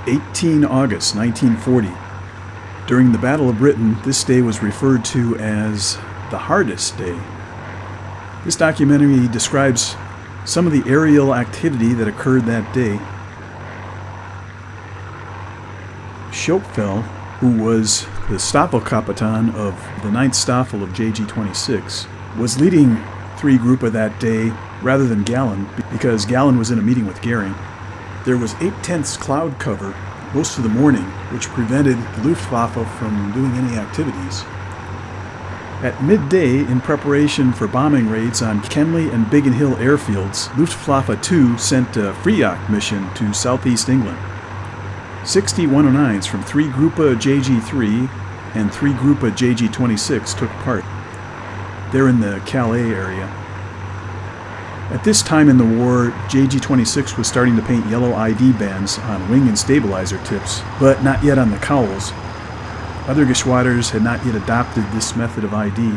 18 August 1940. During the Battle of Britain, this day was referred to as the hardest day. This documentary describes some of the aerial activity that occurred that day. Schopfel, who was the Staffelkapitän of the 9th Staffel of JG-26, was leading 3 Gruppe that day rather than Gallen because Gallen was in a meeting with Goering. There was 8/10 cloud cover most of the morning, which prevented the Luftwaffe from doing any activities. At midday, in preparation for bombing raids on Kenley and Biggin Hill airfields, Luftwaffe 2 sent a FRIAC mission to southeast England. 60 109s from 3 Gruppe JG3 and 3 Gruppe JG26 took part. They're in the Calais area. At this time in the war, JG26 was starting to paint yellow ID bands on wing and stabilizer tips, but not yet on the cowls. Other Geschwaders had not yet adopted this method of ID.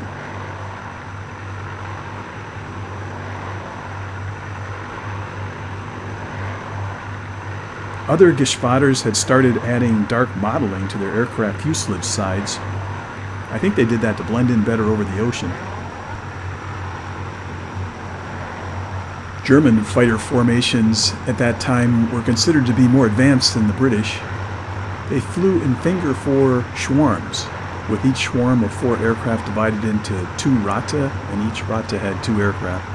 Other Geschwaders had started adding dark modeling to their aircraft fuselage sides. I think they did that to blend in better over the ocean. German fighter formations at that time were considered to be more advanced than the British. They flew in finger 4 swarms, with each swarm of 4 aircraft divided into 2 Rate, and each Rate had 2 aircraft.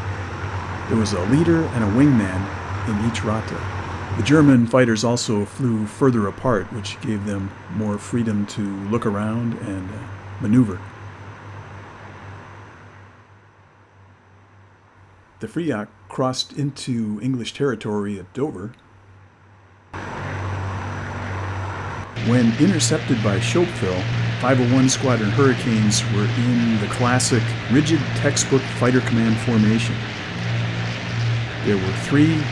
There was a leader and a wingman in each Rate. The German fighters also flew further apart, which gave them more freedom to look around and maneuver. The FRIAC crossed into English territory at Dover. When intercepted by Schopfel, 501 Squadron Hurricanes were in the classic rigid textbook fighter command formation. There were 3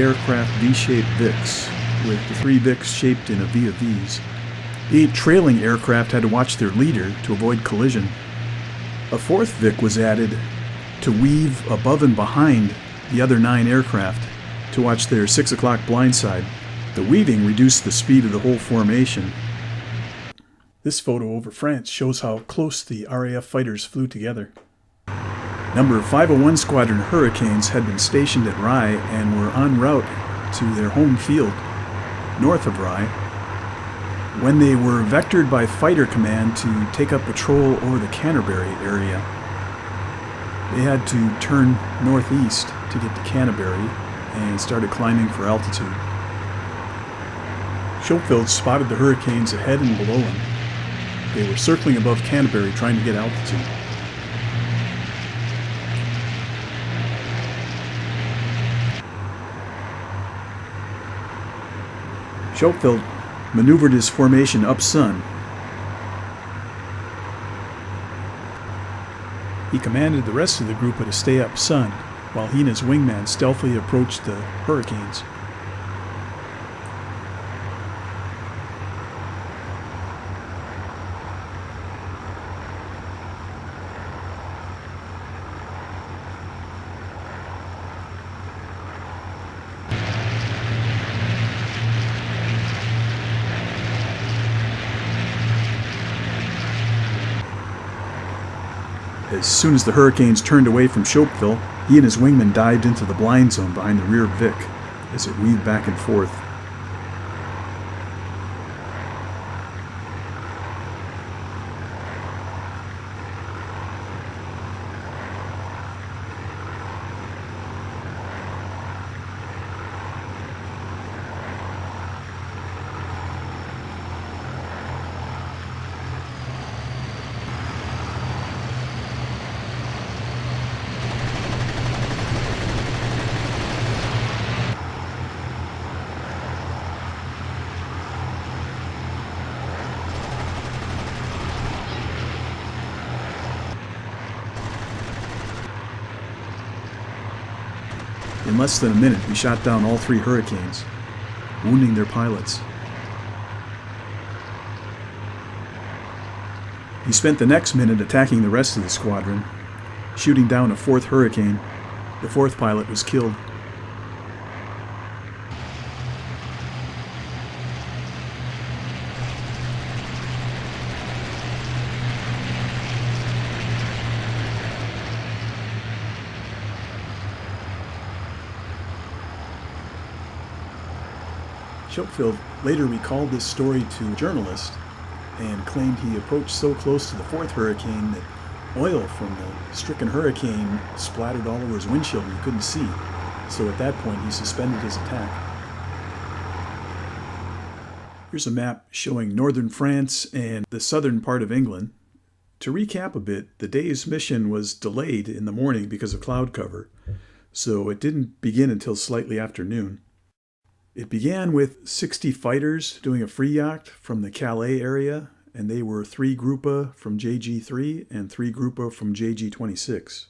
aircraft V-shaped Vics, with the 3 Vics shaped in a V of V's. The 8 trailing aircraft had to watch their leader to avoid collision. A 4th Vic was added to weave above and behind the other 9 aircraft to watch their 6 o'clock blindside. The weaving reduced the speed of the whole formation. This photo over France shows how close the RAF fighters flew together. Number 501 Squadron Hurricanes had been stationed at Rye and were en route to their home field north of Rye when they were vectored by Fighter Command to take up patrol over the Canterbury area. They had to turn northeast to get to Canterbury and started climbing for altitude. Schopfel spotted the Hurricanes ahead and below him. They were circling above Canterbury trying to get altitude. Schopfel maneuvered his formation up sun. He commanded the rest of the group to stay up sun, while he and his wingman stealthily approached the Hurricanes. As soon as the Hurricanes turned away from Schopfel, he and his wingman dived into the blind zone behind the rear Vic as it weaved back and forth. In less than a minute, we shot down all 3 Hurricanes, wounding their pilots. He spent the next minute attacking the rest of the squadron, shooting down a 4th Hurricane. The 4th pilot was killed. Schoepfeld later recalled this story to a journalist and claimed he approached so close to the fourth hurricane that oil from the stricken hurricane splattered all over his windshield and he couldn't see. So at that point, he suspended his attack. Here's a map showing northern France and the southern part of England. To recap a bit, the day's mission was delayed in the morning because of cloud cover, so it didn't begin until slightly after noon. It began with 60 fighters doing a free yacht from the Calais area, and they were 3 Gruppe from JG-3 and 3 Gruppe from JG-26.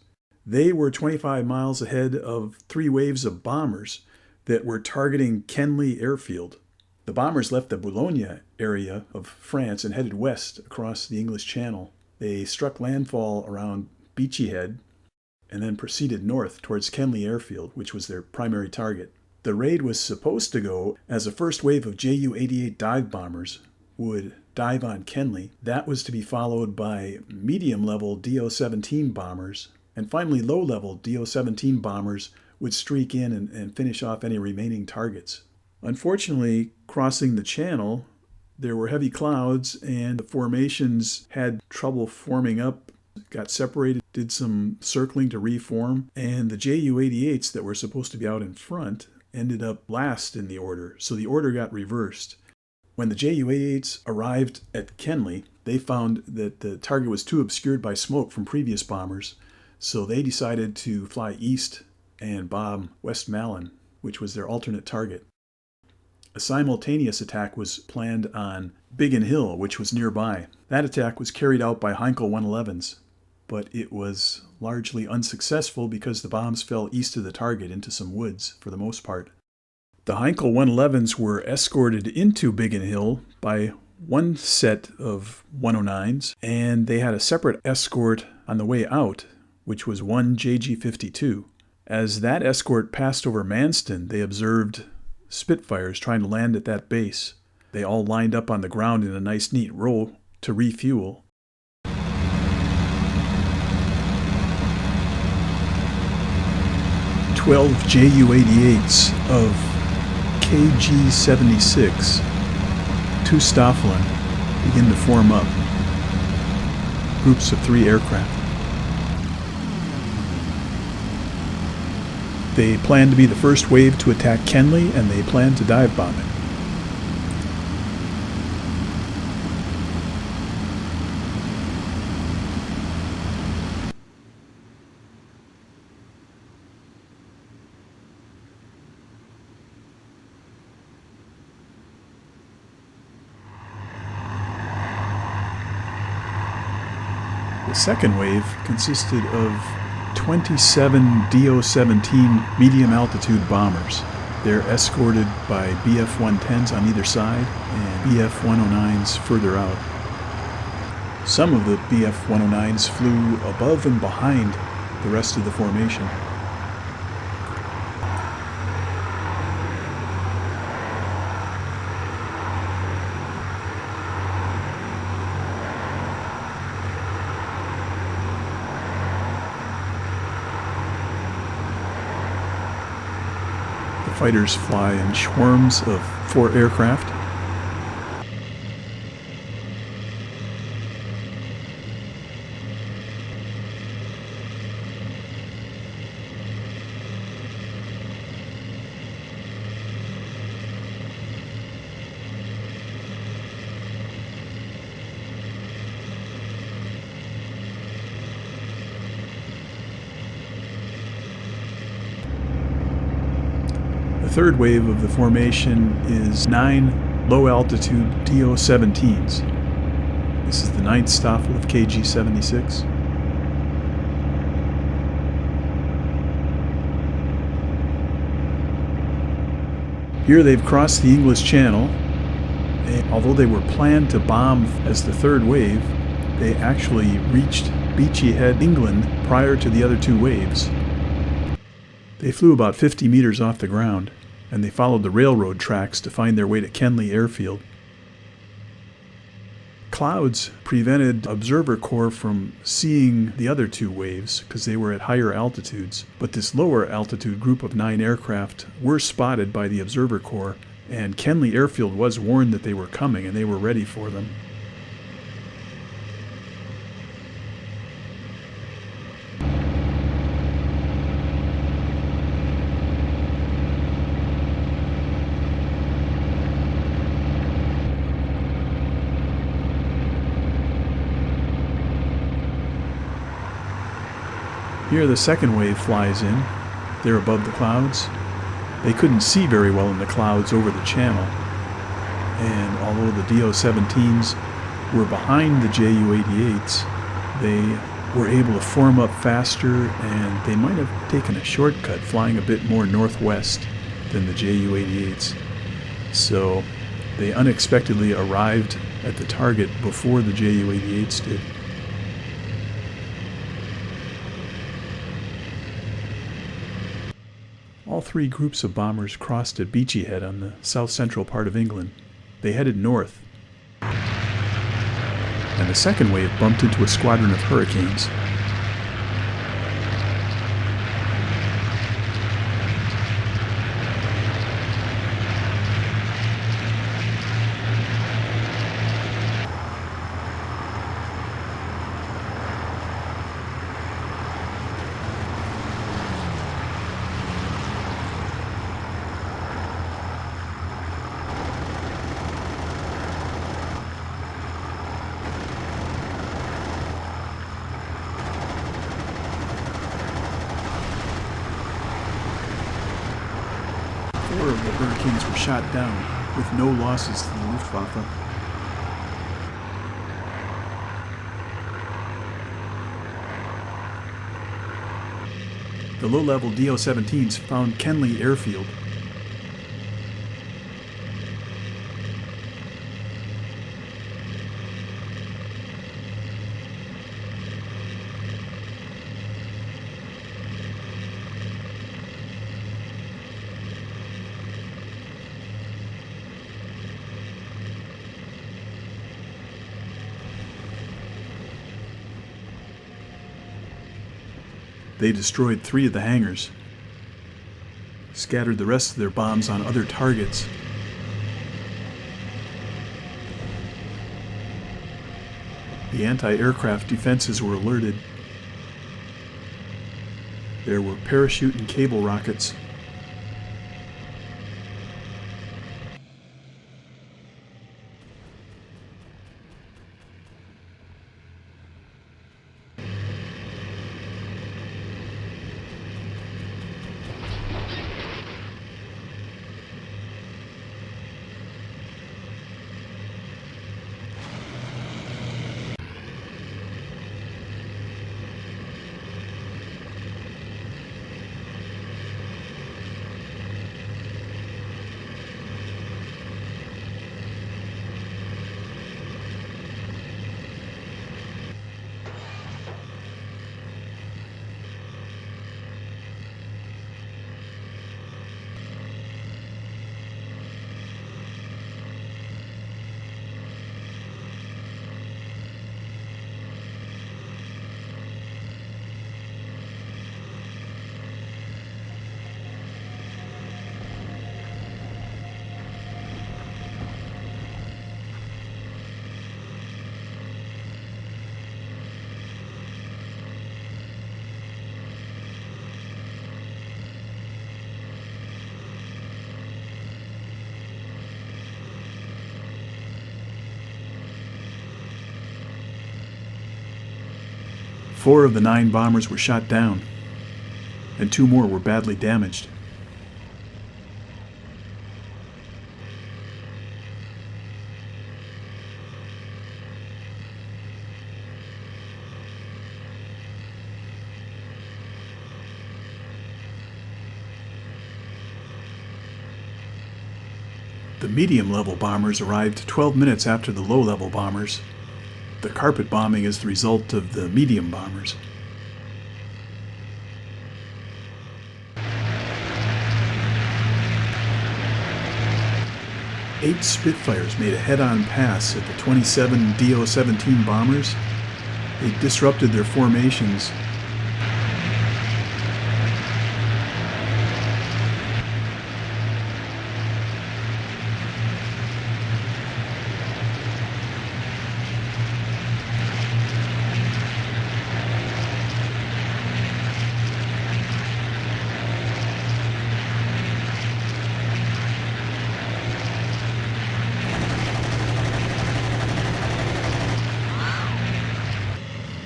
They were 25 miles ahead of 3 waves of bombers that were targeting Kenley Airfield. The bombers left the Boulogne area of France and headed west across the English Channel. They struck landfall around Beachy Head and then proceeded north towards Kenley Airfield, which was their primary target. The raid was supposed to go as a first wave of Ju-88 dive bombers would dive on Kenley. That was to be followed by medium-level Do-17 bombers, and finally low-level Do-17 bombers would streak in and finish off any remaining targets. Unfortunately, crossing the channel, there were heavy clouds and the formations had trouble forming up, got separated, did some circling to reform, and the Ju-88s that were supposed to be out in front ended up last in the order, so the order got reversed. When the Ju-88s arrived at Kenley, they found that the target was too obscured by smoke from previous bombers, so they decided to fly east and bomb Westmalan, which was their alternate target. A simultaneous attack was planned on Biggin Hill, which was nearby. That attack was carried out by Heinkel 111s, but it was largely unsuccessful because the bombs fell east of the target into some woods for the most part. The Heinkel 111s were escorted into Biggin Hill by one set of 109s, and they had a separate escort on the way out, which was one JG-52. As that escort passed over Manston, they observed Spitfires trying to land at that base. They all lined up on the ground in a nice neat row to refuel. "12 Ju-88s of KG-76 to Staffeln begin to form up. Groups of 3 aircraft. They plan to be the first wave to attack Kenley, and they plan to dive bomb it. The second wave consisted of 27 Do-17 medium-altitude bombers. They're escorted by Bf-110s on either side and Bf-109s further out. Some of the Bf-109s flew above and behind the rest of the formation. Fighters fly in swarms of 4 aircraft. The third wave of the formation is 9 low-altitude Do-17s. This is the 9th Staffel of KG-76. Here they've crossed the English Channel, and although they were planned to bomb as the third wave, they actually reached Beachy Head, England, prior to the other 2 waves. They flew about 50 meters off the ground, and they followed the railroad tracks to find their way to Kenley Airfield. Clouds prevented Observer Corps from seeing the other 2 waves because they were at higher altitudes, but this lower altitude group of 9 aircraft were spotted by the Observer Corps And Kenly Airfield was warned that they were coming, and they were ready for them. Here the second wave flies in. They're above the clouds. They couldn't see very well in the clouds over the channel. And although the DO-17s were behind the Ju-88s, they were able to form up faster, and they might have taken a shortcut flying a bit more northwest than the Ju-88s. So they unexpectedly arrived at the target before the Ju-88s did. All three groups of bombers crossed at Beachy Head on the south-central part of England. They headed north. And the second wave bumped into a squadron of Hurricanes. Four of the Hurricanes were shot down, with no losses to the Luftwaffe. The low-level DO-17s found Kenly Airfield. They destroyed 3 of the hangars, scattered the rest of their bombs on other targets. The anti-aircraft defenses were alerted. There were parachute and cable rockets. Four of the 9 bombers were shot down, and 2 more were badly damaged. The medium-level bombers arrived 12 minutes after the low-level bombers. The carpet bombing is the result of the medium bombers. Eight Spitfires made a head-on pass at the 27 DO-17 bombers. They disrupted their formations.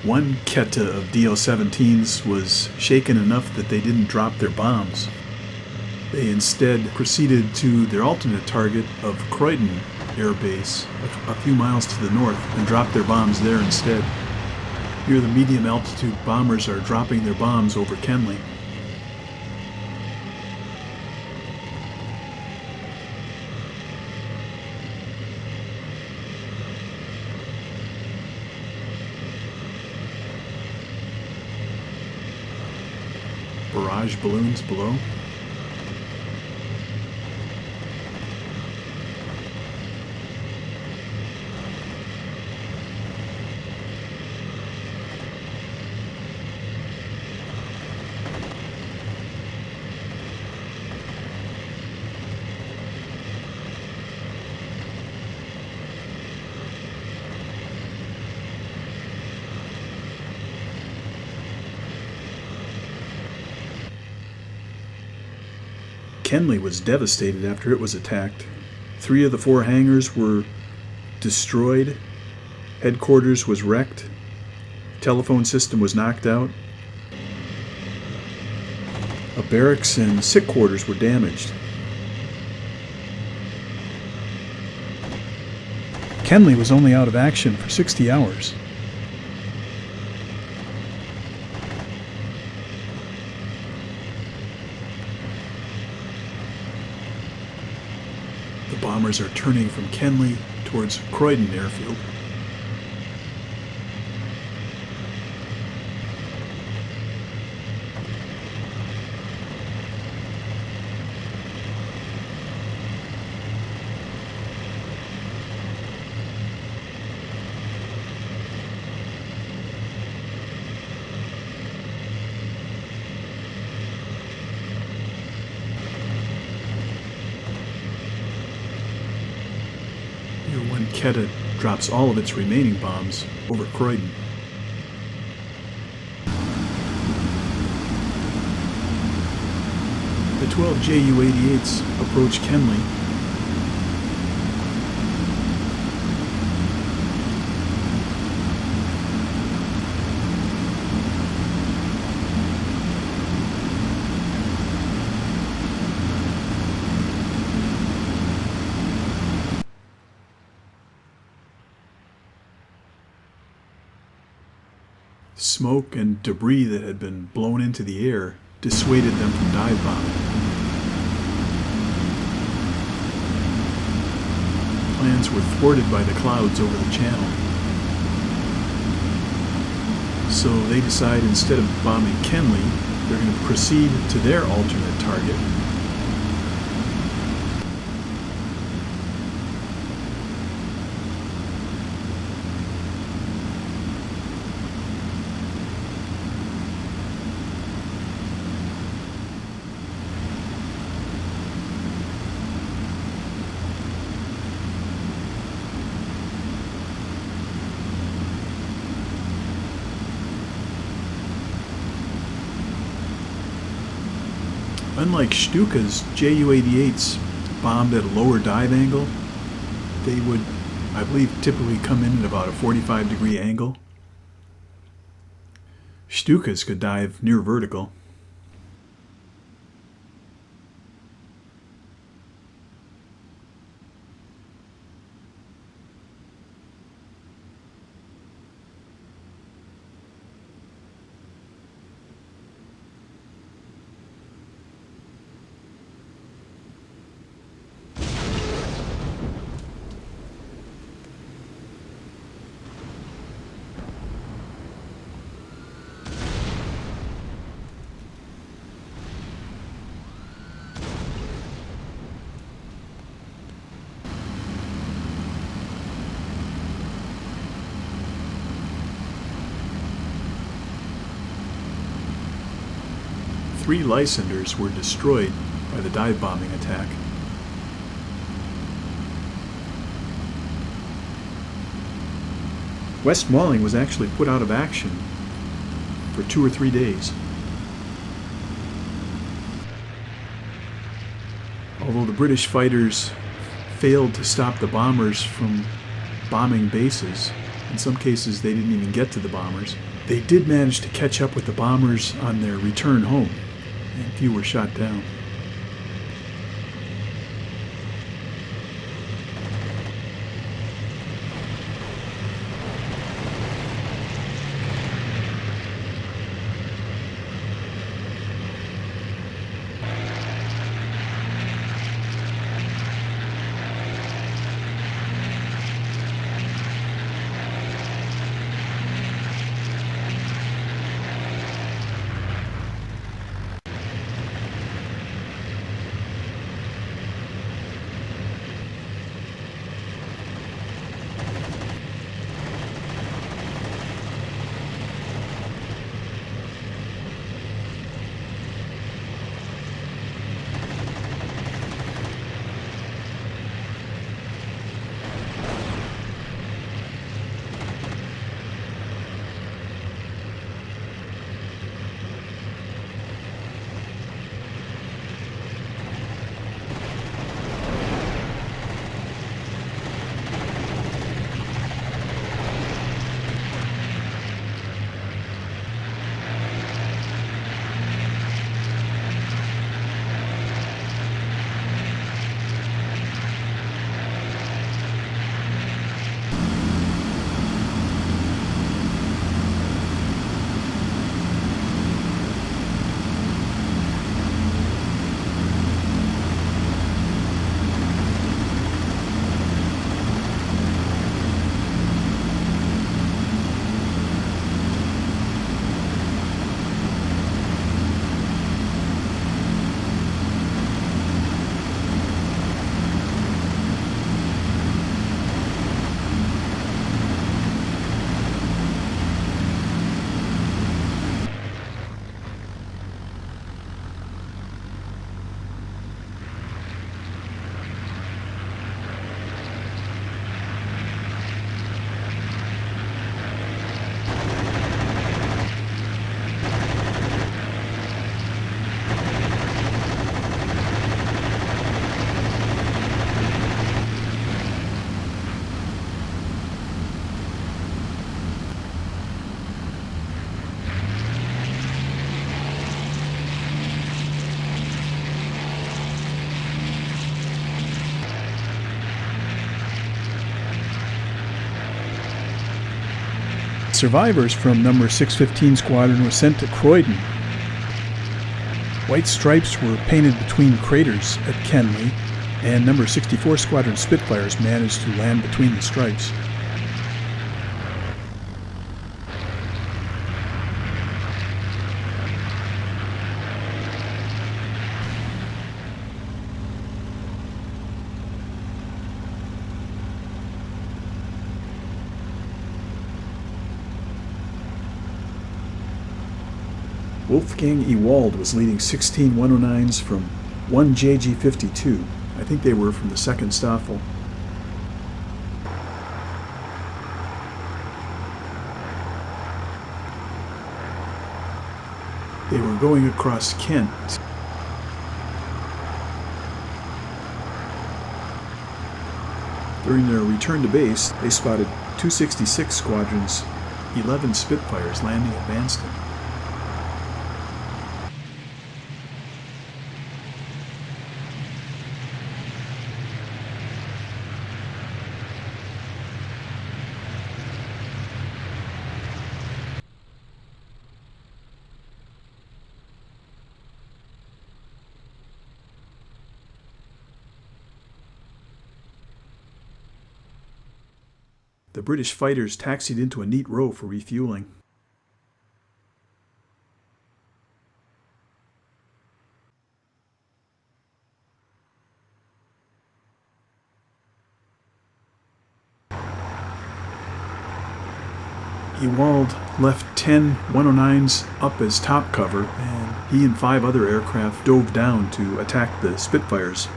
One ketta of DL-17s was shaken enough that they didn't drop their bombs. They instead proceeded to their alternate target of Croydon Air Base, a few miles to the north, and dropped their bombs there instead. Here the medium altitude bombers are dropping their bombs over Kenley. Barrage balloons below. Kenley was devastated after it was attacked. 3 of the 4 hangars were destroyed. Headquarters was wrecked. Telephone system was knocked out. A barracks and sick quarters were damaged. Kenley was only out of action for 60 hours. The bombers are turning from Kenley towards Croydon Airfield. When Ketta drops all of its remaining bombs over Croydon. The 12 Ju-88s approach Kenley. Smoke and debris that had been blown into the air dissuaded them from dive bombing. Plans were thwarted by the clouds over the channel. So they decide instead of bombing Kenley, they're going to proceed to their alternate target. Unlike Stuka's, Ju-88s bombed at a lower dive angle. They would, I believe, typically come in at about a 45-degree angle. Stuka's could dive near vertical. Three Lysanders were destroyed by the dive bombing attack. West Malling was actually put out of action for 2 or 3 days. Although the British fighters failed to stop the bombers from bombing bases, in some cases they didn't even get to the bombers, They did manage to catch up with the bombers on their return home, and few were shot down. Survivors from number 615 Squadron were sent to Croydon. White stripes were painted between craters at Kenley, and number 64 Squadron Spitfires managed to land between the stripes. Wolfgang Ewald was leading 16 109s from 1 JG-52. I think they were from the 2nd Staffel. They were going across Kent. During their return to base, they spotted 266 Squadron's 11 Spitfires landing at Manston. The British fighters taxied into a neat row for refueling. Ewald left 10 109s up as top cover, and he and 5 other aircraft dove down to attack the Spitfires.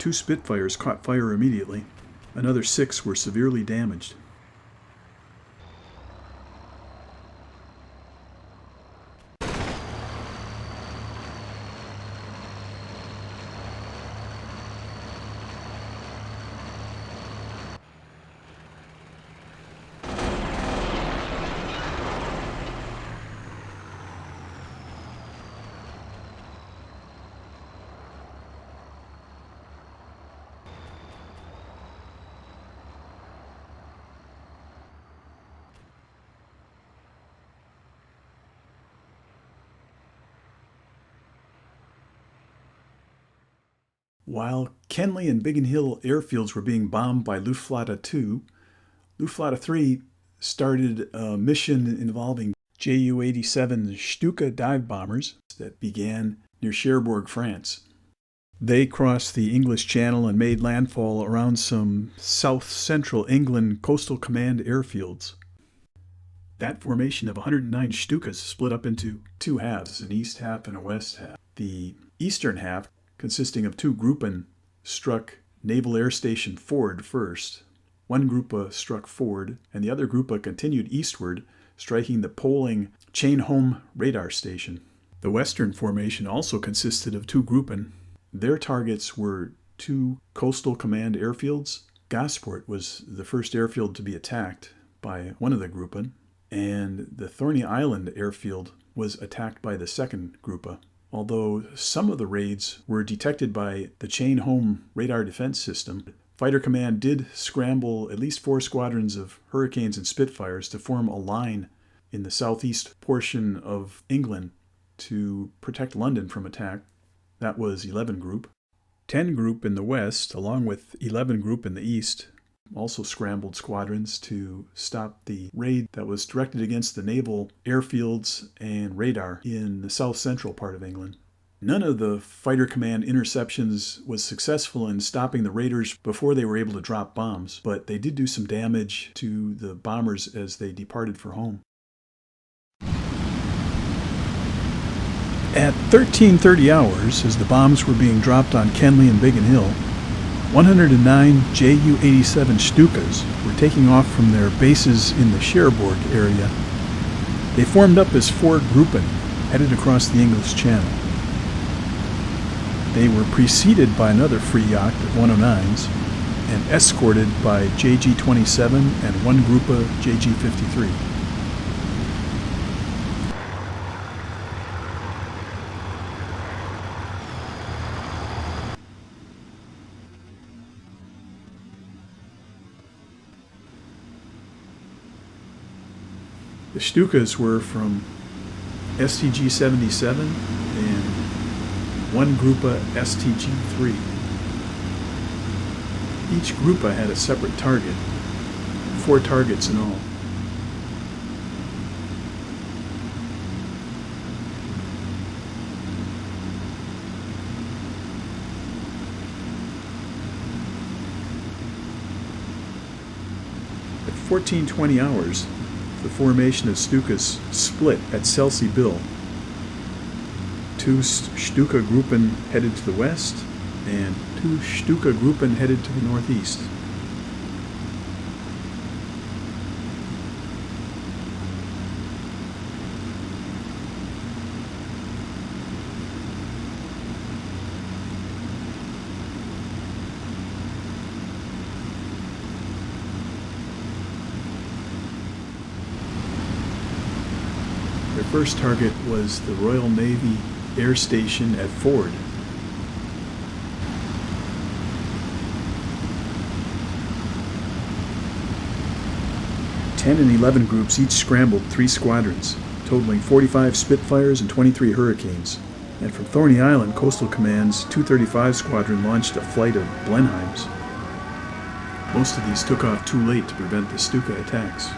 2 Spitfires caught fire immediately. Another 6 were severely damaged. While Kenly and Biggin Hill airfields were being bombed by Luftwaffe 2, Luftwaffe 3 started a mission involving Ju-87 Stuka dive bombers that began near Cherbourg, France. They crossed the English Channel and made landfall around some south-central England Coastal Command airfields. That formation of 109 Stukas split up into 2 halves, an east half and a west half. The eastern half, consisting of 2 Gruppen, struck Naval Air Station Ford first. One Gruppe struck Ford, and the other Gruppe continued eastward, striking the Poling Chainholm radar station. The western formation also consisted of 2 Gruppen. Their targets were 2 Coastal Command airfields. Gosport was the first airfield to be attacked by one of the Gruppen, and the Thorney Island airfield was attacked by the second Gruppe. Although some of the raids were detected by the Chainholm radar defense system, Fighter Command did scramble at least 4 squadrons of Hurricanes and Spitfires to form a line in the southeast portion of England to protect London from attack. That was 11 Group. 10 Group in the west, along with 11 Group in the east, also scrambled squadrons to stop the raid that was directed against the naval airfields and radar in the south-central part of England. None of the Fighter Command interceptions was successful in stopping the raiders before they were able to drop bombs, but they did do some damage to the bombers as they departed for home. At 13:30 hours, as the bombs were being dropped on Kenly and Biggin Hill, 109 Ju-87 Stukas were taking off from their bases in the Cherbourg area. They formed up as 4 Gruppen, headed across the English Channel. They were preceded by another free yacht of 109s and escorted by JG-27 and 1 Gruppe JG-53. The Stukas were from STG-77 and 1 Gruppe STG-3. Each Gruppe had a separate target, 4 targets in all. At 14:20 hours, the formation of Stukas split at Selsey Bill. 2 Stuka Gruppen headed to the west, and 2 Stuka Gruppen headed to the northeast. Their first target was the Royal Navy Air Station at Ford. Ten and 11 groups each scrambled 3 squadrons, totaling 45 Spitfires and 23 Hurricanes. And from Thorney Island, Coastal Command's 235 Squadron launched a flight of Blenheims. Most of these took off too late to prevent the Stuka attacks.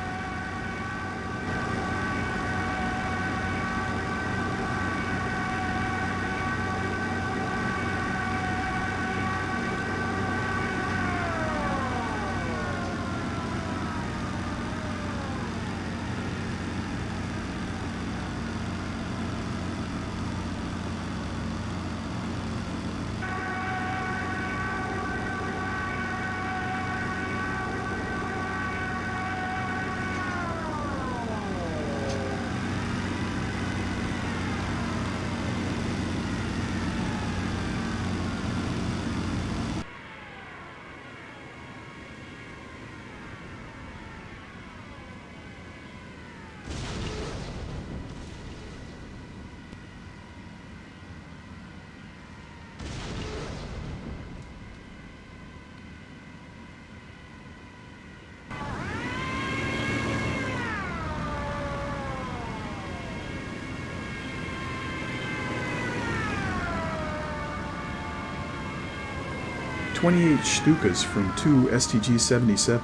28 Stukas from 2 STG-77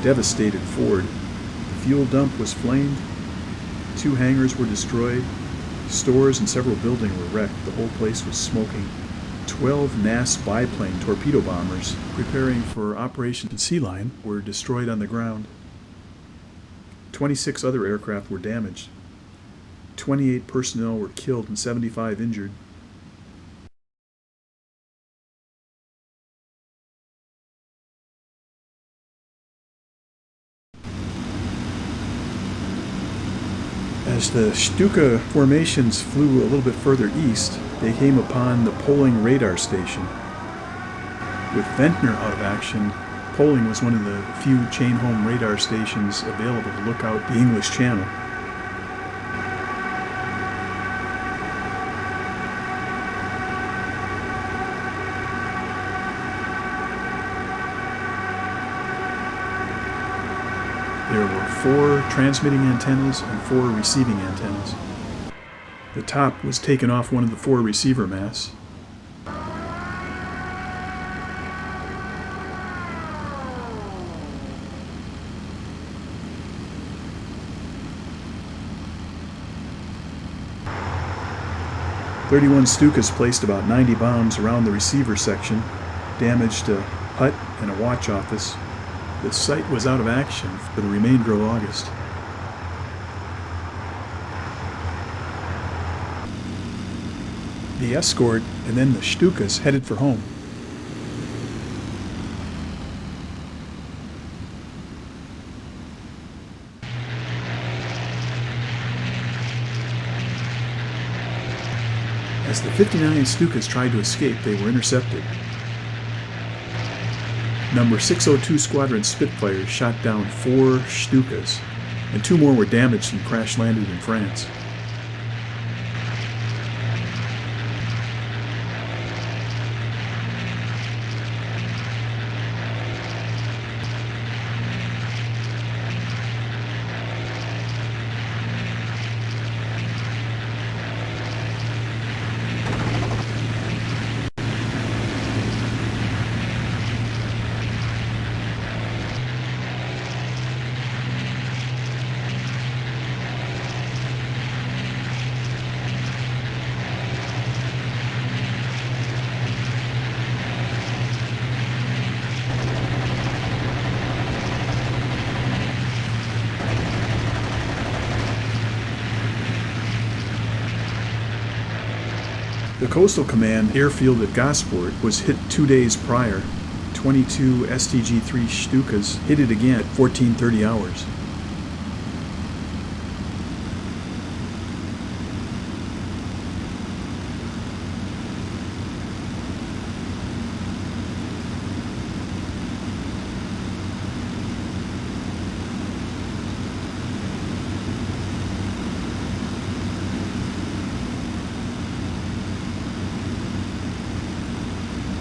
devastated Ford. The fuel dump was flamed, 2 hangars were destroyed, stores and several buildings were wrecked. The whole place was smoking. 12 NAS biplane torpedo bombers preparing for Operation Sea Lion were destroyed on the ground. 26 other aircraft were damaged. 28 personnel were killed and 75 injured. As the Stuka formations flew a little bit further east, they came upon the Poling radar station. With Ventnor out of action, Poling was one of the few chain-home radar stations available to look out the English Channel. There were 4 transmitting antennas and 4 receiving antennas. The top was taken off one of the 4 receiver masts. "31 Stukas placed about 90 bombs around the receiver section, damaged a hut and a watch office. The site was out of action for the remainder of August. The escort and then the Stukas headed for home. As the 59 Stukas tried to escape, they were intercepted. Number 602 Squadron Spitfires shot down 4 Stukas, and 2 more were damaged and crash-landed in France. The Coastal Command airfield at Gosport was hit 2 days prior. 22 STG-3 Stukas hit it again at 14:30 hours.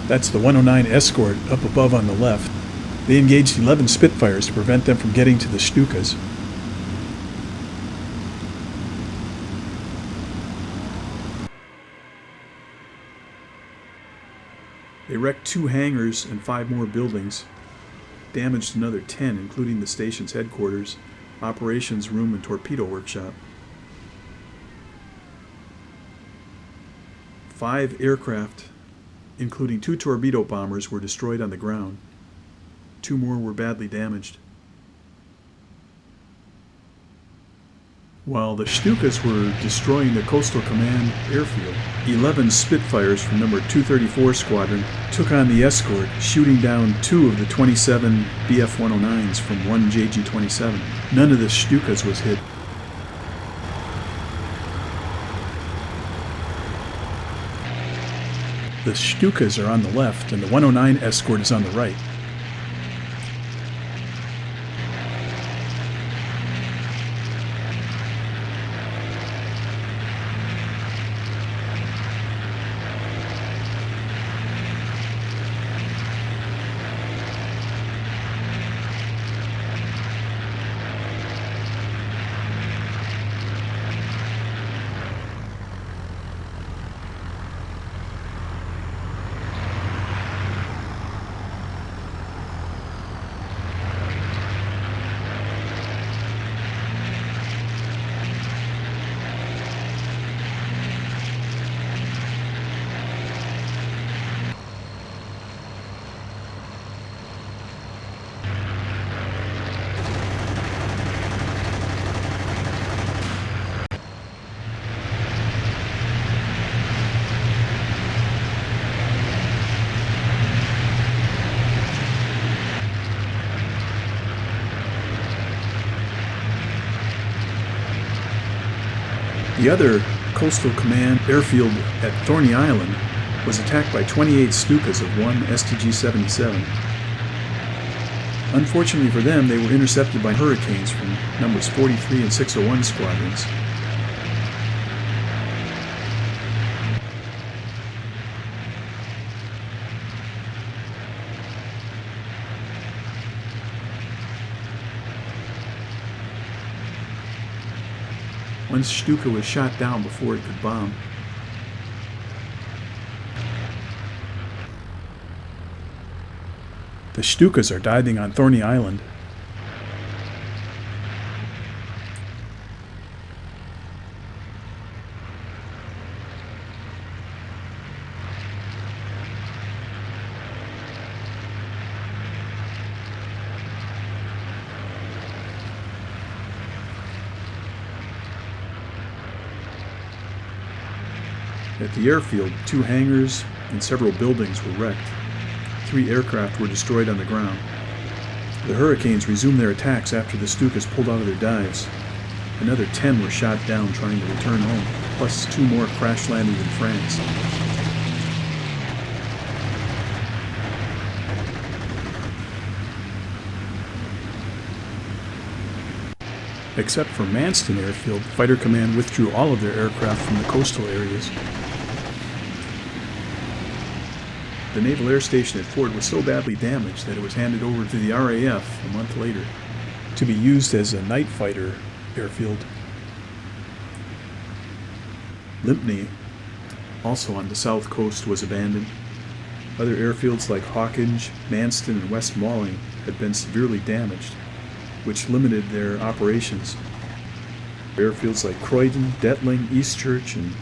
That's the 109 escort up above on the left. They engaged 11 Spitfires to prevent them from getting to the Stukas. They wrecked 2 hangars and 5 more buildings, damaged another 10, including the station's headquarters, operations room, and torpedo workshop. 5 aircraft, including 2 torpedo bombers, were destroyed on the ground. 2 more were badly damaged. While the Stukas were destroying the Coastal Command airfield, 11 Spitfires from number 234 Squadron took on the escort, shooting down 2 of the 27 Bf-109s from 1 JG-27. None of the Stukas was hit. The Stukas are on the left, and the 109 escort is on the right. The other Coastal Command airfield at Thorney Island was attacked by 28 Stukas of one STG-77. Unfortunately for them, they were intercepted by Hurricanes from numbers 43 and 601 squadrons. One Stuka was shot down before it could bomb. The Stukas are diving on Thorney Island. At the airfield, 2 hangars and several buildings were wrecked. 3 aircraft were destroyed on the ground. The Hurricanes resumed their attacks after the Stukas pulled out of their dives. Another 10 were shot down trying to return home, plus 2 more crash landed in France. Except for Manston Airfield, Fighter Command withdrew all of their aircraft from the coastal areas. The Naval Air Station at Ford was so badly damaged that it was handed over to the RAF a month later to be used as a night fighter airfield. Lympne, also on the south coast, was abandoned. Other airfields like Hawkinge, Manston, and West Malling had been severely damaged, which limited their operations. Airfields like Croydon, Detling, Eastchurch, and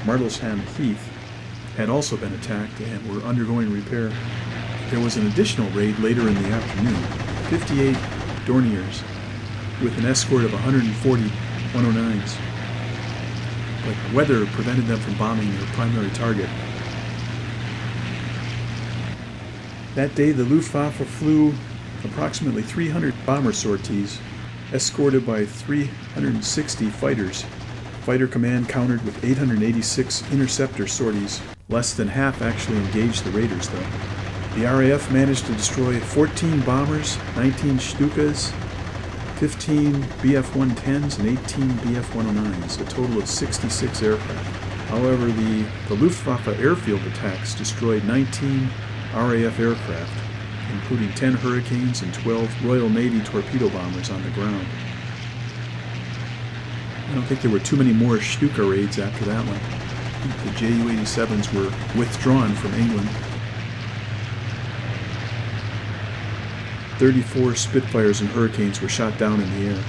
Martlesham Heath had also been attacked and were undergoing repair. There was an additional raid later in the afternoon, 58 Dorniers, with an escort of 140 109s. But weather prevented them from bombing their primary target. That day, the Luftwaffe flew approximately 300 bomber sorties, escorted by 360 fighters. Fighter Command countered with 886 interceptor sorties. Less than half actually engaged the raiders, though. The RAF managed to destroy 14 bombers, 19 Stukas, 15 Bf-110s, and 18 Bf-109s, a total of 66 aircraft. However, the Luftwaffe airfield attacks destroyed 19 RAF aircraft, including 10 Hurricanes and 12 Royal Navy torpedo bombers on the ground. I don't think there were too many more Stuka raids after that one. The Ju-87s were withdrawn from England. 34 Spitfires and Hurricanes were shot down in the air.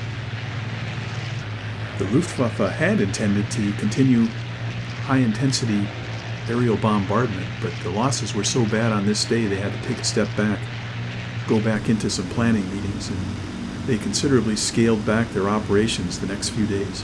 The Luftwaffe had intended to continue high-intensity aerial bombardment, but the losses were so bad on this day they had to take a step back, go back into some planning meetings, and they considerably scaled back their operations the next few days.